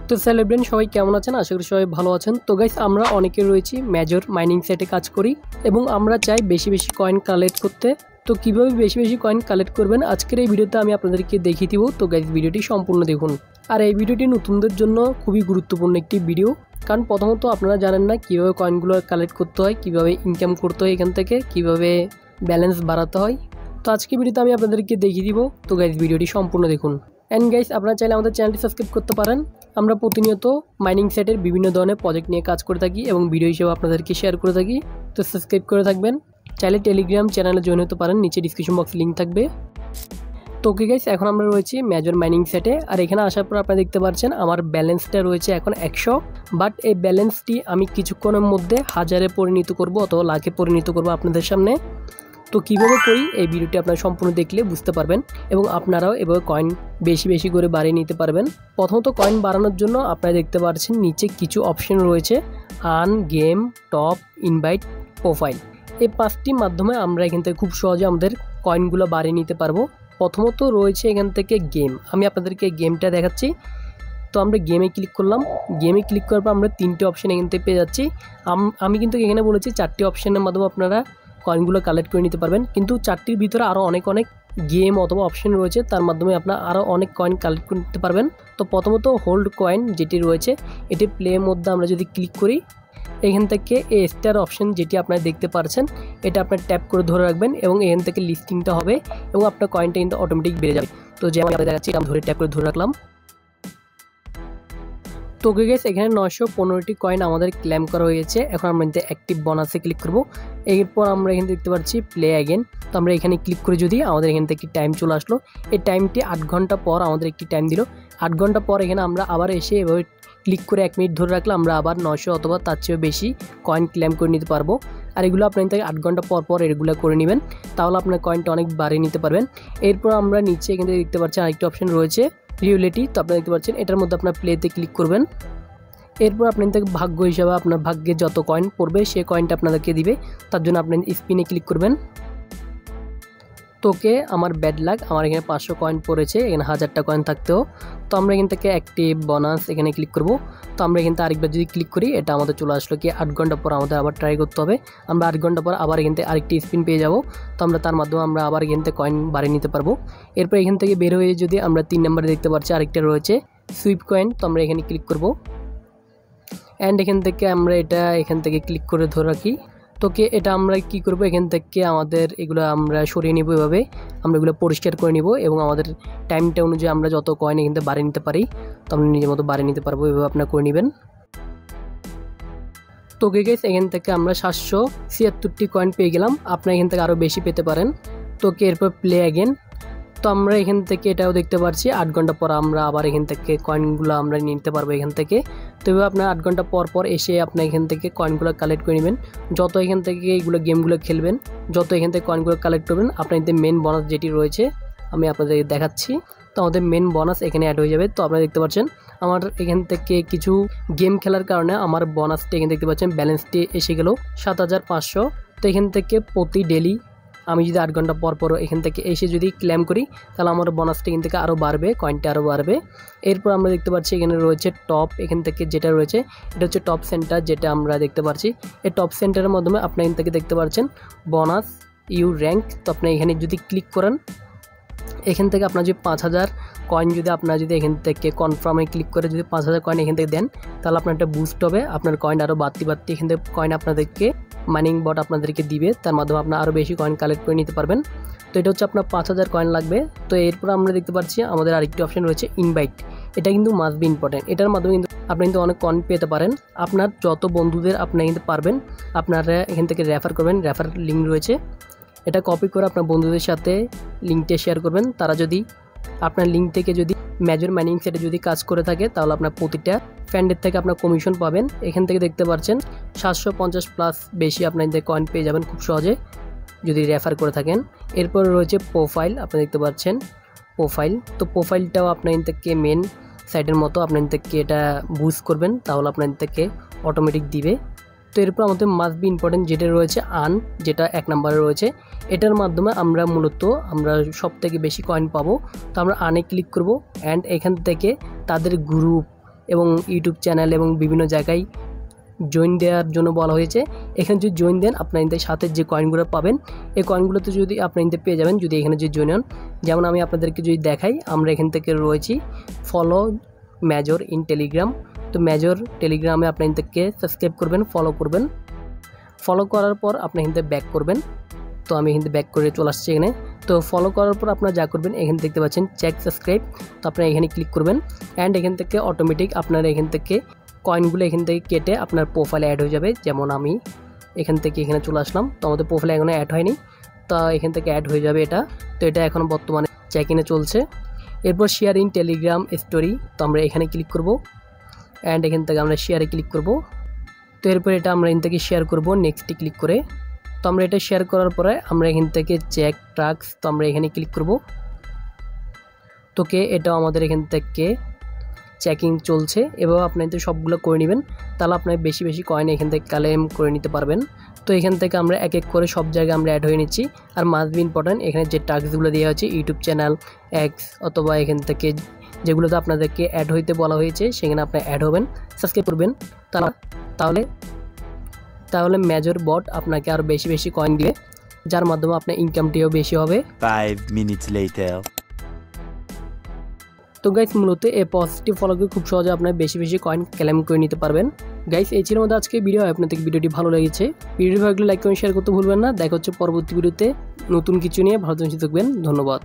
তো সেলিব্রেন্ট সবাই কেমন আছেন? আশা করি সবাই ভালো আছেন। তো গাইস আমরা অনেকে রয়েছি মেজর মাইনিং সেটে কাজ করি এবং আমরা চাই বেশি বেশি কয়েন কালেক্ট করতে। তো কিভাবে বেশি বেশি কয়েন কালেক্ট করবেন আজকের এই ভিডিওতে আমি আপনাদেরকে দেখিয়ে দিব। তো গাইস ভিডিওটি সম্পূর্ণ দেখুন। আর এই ভিডিওটি নতুনদের জন্য খুবই গুরুত্বপূর্ণ একটি ভিডিও, কারণ প্রথমত আপনারা জানেন না কীভাবে কয়েনগুলো কালেক্ট করতে হয়, কীভাবে ইনকাম করতে হয়, এখান থেকে কীভাবে ব্যালেন্স বাড়াতে হয়। তো আজকে ভিডিওতে আমি আপনাদেরকে দেখিয়ে দিব। তো গাইস ভিডিওটি সম্পূর্ণ দেখুন। অ্যান্ড গাইস আপনারা চাইলে আমাদের চ্যানেলটি সাবস্ক্রাইব করতে পারেন। আমরা প্রতিনিয়ত মাইনিং সেটের বিভিন্ন ধরনের প্রজেক্ট নিয়ে কাজ করে থাকি এবং ভিডিও হিসেবে আপনাদেরকে শেয়ার করে থাকি। তো সাবস্ক্রাইব করে থাকবেন। চাইলে টেলিগ্রাম চ্যানেলে জয়েন হতে পারেন, নিচে ডিসক্রিপশন বক্সে লিঙ্ক থাকবে। তো ওকে গাইস, এখন আমরা রয়েছি মেজর মাইনিং সেটে। আর এখানে আসার পর আপনারা দেখতে পাচ্ছেন আমার ব্যালেন্সটা রয়েছে এখন 100। বাট এই ব্যালেন্সটি আমি কিছুক্ষণের মধ্যে হাজারে পরিণত করব অথবা লাখে পরিণত করব আপনাদের সামনে। তো কীভাবে করি এই ভিডিওটি আপনারা সম্পূর্ণ দেখলে বুঝতে পারবেন এবং আপনারাও এভাবে কয়েন বেশি বেশি করে বাড়িয়ে নিতে পারবেন। প্রথমত কয়েন বাড়ানোর জন্য আপনারা দেখতে পাচ্ছেন নিচে কিছু অপশন রয়েছে, earn, game, top, invite, profile. এই পাঁচটির মাধ্যমে আমরা এখান থেকে খুব সহজে আমাদের কয়েনগুলো বাড়িয়ে নিতে পারবো। প্রথমত রয়েছে এখান থেকে গেম, আমি আপনাদেরকে গেমটা দেখাচ্ছি। তো আমরা গেমে ক্লিক করলাম। গেমে ক্লিক করার পর আমরা তিনটে অপশন এখান থেকে পেয়ে যাচ্ছি। আমি কিন্তু এখানে বলেছি চারটি অপশনের মাধ্যমে আপনারা কয়েনগুলো কালেক্ট করে নিতে পারবেন, কিন্তু চারটির ভিতরে আরও অনেক গেম অথবা অপশন রয়েছে, তার মাধ্যমে আপনারা আরও অনেক কয়েন কালেক্ট করে নিতে পারবেন। তো প্রথমত হোল্ড কয়েন যেটি রয়েছে, এটি প্লের মধ্যে আমরা যদি ক্লিক করি, এখান থেকে এই স্টার অপশন যেটি আপনারা দেখতে পাচ্ছেন, এটা আপনার ট্যাপ করে ধরে রাখবেন এবং এখান থেকে লিস্টিংটা হবে এবং আপনার কয়েনটা কিন্তু অটোমেটিক বেড়ে যাবে। তো যে আমি দেখাচ্ছি আমি ধরে ট্যাপ করে ধরে রাখলাম। তো ওকে গাইস, এখানে 915টি কয়েন আমাদের ক্লেম করা হয়েছে। এখন আমরা এখানে অ্যাক্টিভ বোনাসে ক্লিক করব। এরপর আমরা এখানে দেখতে পাচ্ছি প্লে অ্যাগেন। তো আমরা এখানে ক্লিক করে যদি আমাদের এখান থেকে টাইম চলে আসলো, এই টাইমটি 8 ঘন্টা পর আমাদের একটি টাইম দিল। 8 ঘন্টা পর এখানে আমরা আবার এসে এভাবে ক্লিক করে 1 মিনিট ধরে রাখলে আমরা আবার 900 অথবা তার চেয়েও বেশি কয়েন ক্লেম করে নিতে পারবো। আর এগুলো আপনার থেকে 8 ঘন্টা পর পর এগুলো করে নেবেন, তাহলে আপনার কয়েনটা অনেক বাড়িয়ে নিতে পারবেন। এরপর আমরা নিচে এখানে দেখতে পাচ্ছি আরেকটি অপশন রয়েছে রিয়েলিটি। তো আপনারা দেখতে পাচ্ছেন এটার মধ্যে আপনার প্লেতে ক্লিক করবেন। এরপর আপনার থেকে ভাগ্য হিসাবে আপনার ভাগ্যে যত কয়েন পড়বে সে কয়েনটা আপনাদেরকে দিবে, তার জন্য আপনি স্পিনে ক্লিক করবেন। তোকে আমার ব্যাড লাক, আমার এখানে 500 কয়েন পড়েছে, এখানে 1000টা কয়েন থাকতেও। তো আমরা এখান থেকে অ্যাক্টিভ বোনাস এখানে ক্লিক করব। তো আমরা এখান থেকে আরেকবার যদি ক্লিক করি, এটা আমাদের চলে আসলো কি 8 ঘন্টা পর আমাদের আবার ট্রাই করতে হবে। আমরা 8 ঘন্টা পর আবার এখান থেকে আরেকটি স্পিন পেয়ে যাব। তো আমরা তার মাধ্যমে আমরা আবার এখান থেকে কয়েন বাড়িয়ে নিতে পারবো। এরপর এখান থেকে বের হয়ে যদি আমরা 3 নম্বরে দেখতে পাচ্ছি আরেকটা রয়েছে সুইপ কয়েন। তো আমরা এখানে ক্লিক করব অ্যান্ড এখান থেকে আমরা এখান থেকে ক্লিক করে ধরে রাখি। তোকে এটা আমরা কি করব, এখান থেকে আমাদের এগুলো আমরা সরিয়ে নিব। এভাবে আমরা এগুলো পরিষ্কার করে নিব এবং আমাদের টাইমটা অনুযায়ী আমরা যত কয়েন এখান থেকে বাড়িয়ে নিতে পারি, তো আমরা নিজের মতো বাড়িয়ে নিতে পারবো। এভাবে আপনারা করে নেবেন। তো গাইস, এখান থেকে আমরা 776টি কয়েন পেয়ে গেলাম। আপনারা এখান থেকে আরও বেশি পেতে পারেন। তোকে এরপর প্লে অ্যাগেন। তো আমরা এখান থেকে এটাও দেখতে পাচ্ছি 8 ঘন্টা পর আমরা আবার এখান থেকে কয়েনগুলো আমরা নিতে পারবো এখান থেকে। তো এভাবে আপনার 8 ঘন্টা পর পর এসে আপনার এখান থেকে কয়েনগুলো কালেক্ট করে নেবেন। যত এখান থেকে এইগুলো গেমগুলো খেলবেন, যত এখান থেকে কয়েনগুলো কালেক্ট করবেন, আপনার এখান মেন বোনাস যেটি রয়েছে আমি আপনাদের দেখাচ্ছি। তো আমাদের মেন বোনাস এখানে অ্যাড হয়ে যাবে। তো আপনারা দেখতে পাচ্ছেন আমার এখান থেকে কিছু গেম খেলার কারণে আমার বোনাসটি এখানে দেখতে পাচ্ছেন ব্যালেন্সটি এসে গেল 7500। তো এখান থেকে প্রতি ডেলি আমি যদি 8 ঘন্টা পর পর এখান থেকে এসে যদি ক্লেম করি, তাহলে আমার বোনাসটা এখান থেকে আরও বাড়বে, কয়েনটা আরও বাড়বে। এরপর আমরা দেখতে পাচ্ছি এখানে রয়েছে টপ, এখান থেকে যেটা রয়েছে এটা হচ্ছে টপ সেন্টার, যেটা আমরা দেখতে পাচ্ছি। এই টপ সেন্টারের মাধ্যমে আপনি এখান থেকে দেখতে পাচ্ছেন বোনাস ইউ র্যাঙ্ক। তো আপনি এখানে যদি ক্লিক করেন, এখান থেকে আপনার যদি 5000 কয়েন যদি আপনার যদি এখান থেকে কনফার্মে ক্লিক করে যদি 5000 কয়েন এখান থেকে দেন, তাহলে আপনার একটা বুস্ট হবে, আপনার কয়েন আরও বাড়তি এখান থেকে কয়েন আপনাদেরকে মাইনিং বট আপনাদেরকে দিবে, তার মাধ্যমে আপনার আরও বেশি কয়েন কালেক্ট করে নিতে পারবেন। তো এটা হচ্ছে আপনার 5000 কয়েন লাগবে। তো এরপর আমরা দেখতে পাচ্ছি আমাদের আরেকটি অপশন রয়েছে ইনভাইট। এটা কিন্তু মাস্ট বি ইম্পর্টেন্ট। এটার মাধ্যমে কিন্তু আপনি কিন্তু অনেক কয়েন পেতে পারেন। আপনার যত বন্ধুদের আপনি কিন্তু পারবেন, আপনারা এখান থেকে রেফার করবেন, রেফার লিঙ্ক রয়েছে, এটা কপি করে আপনার বন্ধুদের সাথে লিঙ্কটা শেয়ার করবেন। তারা যদি আপনার লিঙ্ক থেকে যদি মেজর মাইনিং সেটে যদি কাজ করে থাকে, তাহলে আপনার প্রতিটা ফ্রেন্ডের থেকে আপনার কমিশন পাবেন। এখান থেকে দেখতে পাচ্ছেন 750 প্লাস বেশি আপনাদের কয়েন পেয়ে যাবেন খুব সহজে যদি রেফার করে থাকেন। এরপর রয়েছে প্রোফাইল, আপনি দেখতে পাচ্ছেন প্রোফাইল। তো প্রোফাইলটাও আপনার থেকে মেন সাইটের মতো আপনার থেকে এটা বুস্ট করবেন, তাহলে আপনার থেকে অটোমেটিক দিবে। তো এরপর আমাদের মাস্ট বি ইম্পর্টেন্ট যেটা রয়েছে আর্ন, যেটা 1 নম্বরে রয়েছে। এটার মাধ্যমে আমরা মূলত সব থেকে বেশি কয়েন পাবো। তো আমরা আর্নে ক্লিক করব অ্যান্ড এখান থেকে তাদের গ্রুপ এবং ইউটিউব চ্যানেল এবং বিভিন্ন জায়গায় জয়েন দেওয়ার জন্য বলা হয়েছে। এখানে যদি জয়েন দেন আপনার এদের সাথে যে কয়েনগুলো পাবেন এই কয়েনগুলোতে যদি আপনি এদের পেয়ে যাবেন যদি এখানে যদি জয়েন হন। যেমন আমি আপনাদেরকে যদি দেখাই, আমরা এখান থেকে রয়েছি ফলো মেজর ইন টেলিগ্রাম। তো মেজর টেলিগ্রামে আপনি এদেরকে সাবস্ক্রাইব করবেন, ফলো করবেন। ফলো করার পর আপনি এখান থেকে ব্যাক করবেন। তো আমি এখান থেকে ব্যাক করে চলে আসছি এখানে। তো ফলো করার পর আপনারা যা করবেন এখানে দেখতে পাচ্ছেন চেক সাবস্ক্রাইব, তো আপনারা এখানে ক্লিক করবেন অ্যান্ড এখান থেকে অটোমেটিক আপনারা এখান থেকে কয়েনগুলো এখান থেকে কেটে আপনার প্রোফাইলে অ্যাড হয়ে যাবে। যেমন আমি এখান থেকে এখানে চলে আসলাম, তো আমাদের প্রোফাইলে এখনও অ্যাড হয়নি, তো এখান থেকে অ্যাড হয়ে যাবে এটা। তো এটা এখন বর্তমানে চেক ইনে চলছে। এরপর শেয়ার ইন টেলিগ্রাম স্টোরি, তো আমরা এখানে ক্লিক করব অ্যান্ড এখান থেকে আমরা শেয়ারে ক্লিক করব। তো এরপর এটা আমরা এখান থেকে শেয়ার করব নেক্সটে ক্লিক করে। তো আমরা এটা শেয়ার করার পরে আমরা এখান থেকে চেক ট্রাক্স, তো আমরা এখানে ক্লিক করব। তোকে এটাও আমাদের এখান থেকে চেকিং চলছে। এভাবে আপনি তো সবগুলো করে নেবেন, তাহলে আপনার বেশি বেশি কয়েন এখান থেকে ক্লেম করে নিতে পারবেন। তো এখান থেকে আমরা এক এক করে সব জায়গায় আমরা অ্যাড হয়ে নিচ্ছি। আর মাস্ট বি ইম্পর্টেন্ট, এখানে যে টাস্কগুলো দেওয়া হচ্ছে ইউটিউব চ্যানেল এক্স অথবা এখান থেকে যেগুলোতে আপনাদেরকে অ্যাড হইতে বলা হয়েছে সেখানে আপনি অ্যাড হবেন, সাবস্ক্রাইব করবেন। তাহলে মেজর বট আপনাকে আরও বেশি বেশি কয়েন দিবে, যার মাধ্যমে আপনার ইনকামটিও বেশি হবে। 5 minutes later. তো গাইস মূলত এই পজিটিভ ফলোকে খুব সহজে আপনার বেশি বেশি কয়েন ক্লেম করে নিতে পারবেন। গাইস এই ছিল আমাদের আজকে ভিডিও। আপনাদের ভিডিওটি ভালো লেগেছে, ভিডিওটি ভালো লাগলে লাইক কমেন্ট শেয়ার করতে ভুলবেন না। দেখা হচ্ছে পরবর্তী ভিডিওতে নতুন কিছু নিয়ে। ভালো থাকবেন, ধন্যবাদ।